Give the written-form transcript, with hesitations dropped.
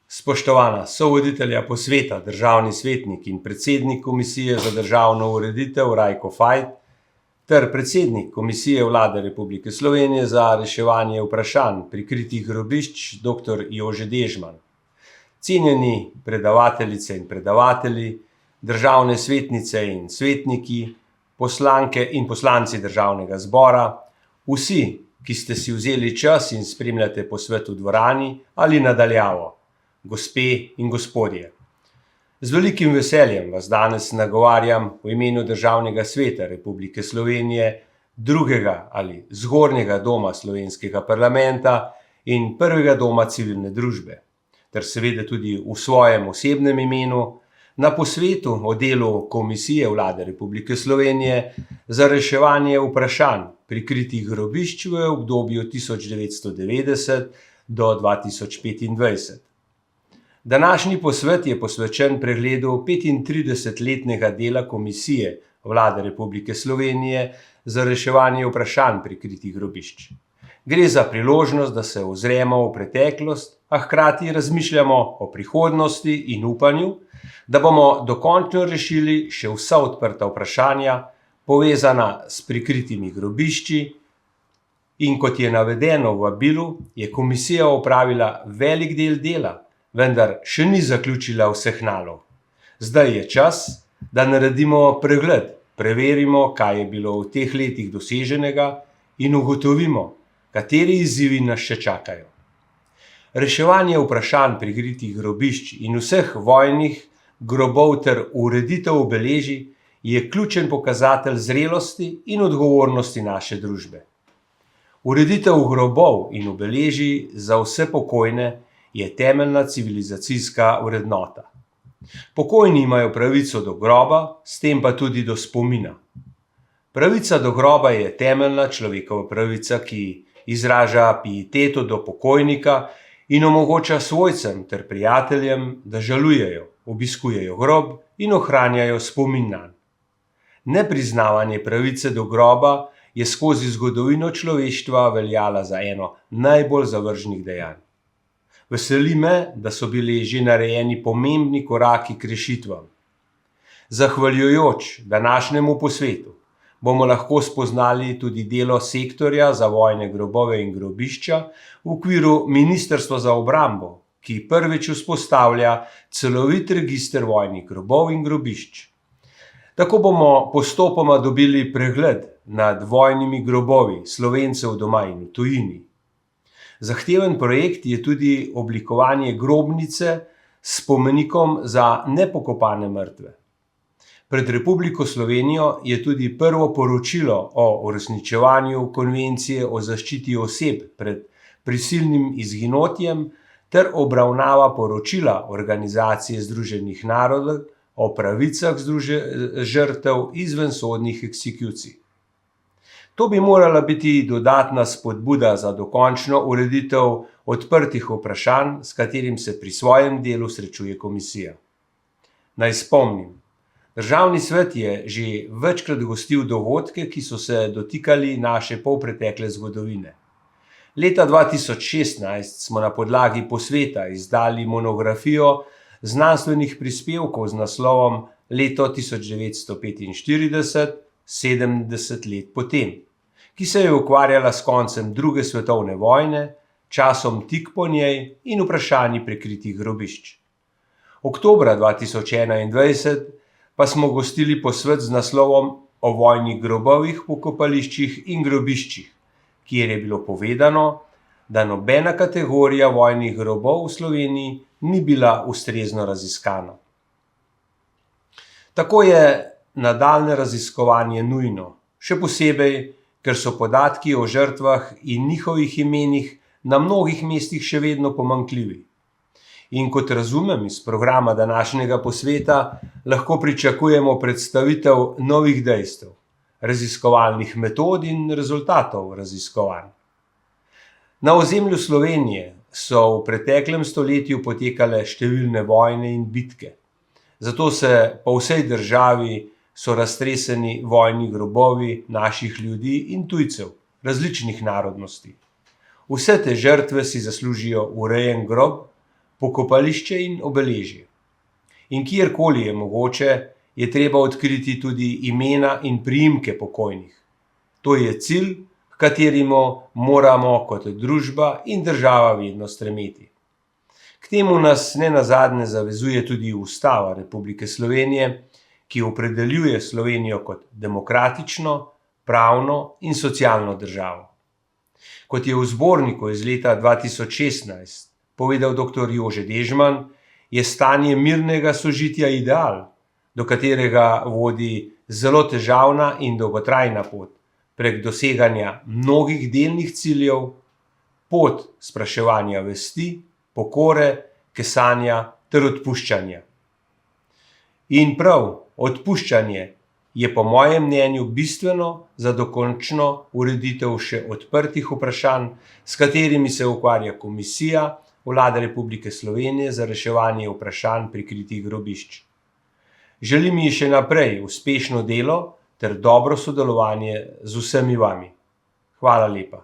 Spoštovana sovoditelja posveta, državni svetnik in predsednik Komisije za državno ureditev Rajko Fajt ter predsednik Komisije Vlade Republike Slovenije za reševanje vprašanj prikritih grobišč dr. Jože Dežman, cenjeni predavateljice in predavatelji, državne svetnice in svetniki, poslanke in poslanci državnega zbora, vsi, ki ste si vzeli čas in spremljate posvet v dvorani ali nadaljavo, gospe in gospodje. Z velikim veseljem vas danes nagovarjam v imenu Državnega sveta Republike Slovenije, drugega ali zgornjega doma slovenskega parlamenta in prvega doma civilne družbe, ter seveda tudi v svojem osebnem imenu na posvetu o delu Komisije Vlade Republike Slovenije za reševanje vprašanj prikritih grobišč v obdobju 1990 do 2025. Današnji posvet je posvečen pregledu 35-letnega dela Komisije Vlade Republike Slovenije za reševanje vprašanj prikritih grobišč. Gre za priložnost, da se ozremo v preteklost, a hkrati razmišljamo o prihodnosti in upanju, da bomo dokončno rešili še vsa odprta vprašanja, povezana s prikritimi grobišči, in kot je navedeno v vabilu, je komisija opravila velik del dela, vendar še ni zaključila vseh nalog. Zdaj je čas, da naredimo pregled, preverimo, kaj je bilo v teh letih doseženega in ugotovimo, kateri izzivi nas še čakajo. Reševanje vprašanj prikritih grobišč in vseh vojnih grobov ter ureditev obeležij je ključen pokazatelj zrelosti in odgovornosti naše družbe. Ureditev grobov in obeležij za vse pokojne je temeljna civilizacijska vrednota. Pokojni imajo pravico do groba, s tem pa tudi do spomina. Pravica do groba je temeljna človekova pravica, ki izraža pieteto do pokojnika in omogoča svojcem ter prijateljem, da žalujejo, obiskujejo grob in ohranjajo spomin nanj. Nepriznavanje pravice do groba je skozi zgodovino človeštva veljala za eno najbolj zavržnih dejanj. Veseli me, da so bili že narejeni pomembni koraki k rešitvam. Zahvaljujoč današnjemu posvetu bomo lahko spoznali tudi delo sektorja za vojne grobove in grobišča v okviru Ministrstva za obrambo, ki prvič vzpostavlja celovit register vojnih grobov in grobišč. Tako bomo postopoma dobili pregled nad vojnimi grobovi Slovencev doma in v tujini. Zahteven projekt je tudi oblikovanje grobnice s spomenikom za nepokopane mrtve. Pred Republiko Slovenijo je tudi prvo poročilo o uresničevanju Konvencije o zaščiti oseb pred prisilnim izginotjem ter obravnava poročila Organizacije združenih narodov o pravicah žrtev izvensodnih eksekucij. To bi morala biti dodatna spodbuda za dokončno ureditev odprtih vprašanj, s katerim se pri svojem delu srečuje komisija. Naj spomnim, Državni svet je že večkrat gostil dogodke, ki so se dotikali naše polpretekle zgodovine. Leta 2016 smo na podlagi posveta izdali monografijo znanstvenih prispevkov z naslovom Leto 1945, 70 let potem, ki se je ukvarjala s koncem druge svetovne vojne, časom tik po njej in vprašanji prikritih grobišč. Oktobra 2021 pa smo gostili posvet z naslovom o vojnih grobovih, pokopališčih in grobiščih, kjer je bilo povedano, da nobena kategorija vojnih grobov v Sloveniji ni bila ustrezno raziskana. Tako je nadaljnje raziskovanje nujno, še posebej, ker so podatki o žrtvah in njihovih imenih na mnogih mestih še vedno pomanjkljivi. In kot razumem iz programa današnjega posveta, lahko pričakujemo predstavitev novih dejstev, raziskovalnih metod in rezultatov raziskovanj. Na ozemlju Slovenije so v preteklem stoletju potekale številne vojne in bitke. Zato se po vsej državi so raztreseni vojni grobovi naših ljudi in tujcev, različnih narodnosti. Vse te žrtve si zaslužijo urejen grob, pokopališče in obeležje. In kjerkoli je mogoče, je treba odkriti tudi imena in priimke pokojnih. To je cilj, h kateremu moramo kot družba in država vedno stremeti. K temu nas nenazadnje zavezuje tudi Ustava Republike Slovenije, ki opredeljuje Slovenijo kot demokratično, pravno in socialno državo. Kot je v zborniku iz leta 2016 povedal dr. Jože Dežman, je stanje mirnega sožitja ideal, do katerega vodi zelo težavna in dolgotrajna pot prek doseganja mnogih delnih ciljev, pot spraševanja vesti, pokore, kesanja ter odpuščanja. In prav odpuščanje je po mojem mnenju bistveno za dokončno ureditev še odprtih vprašanj, s katerimi se ukvarja Komisija Vlade Republike Slovenije za reševanje vprašanj prikritih grobišč. Želim ji še naprej uspešno delo ter dobro sodelovanje z vsemi vami. Hvala lepa.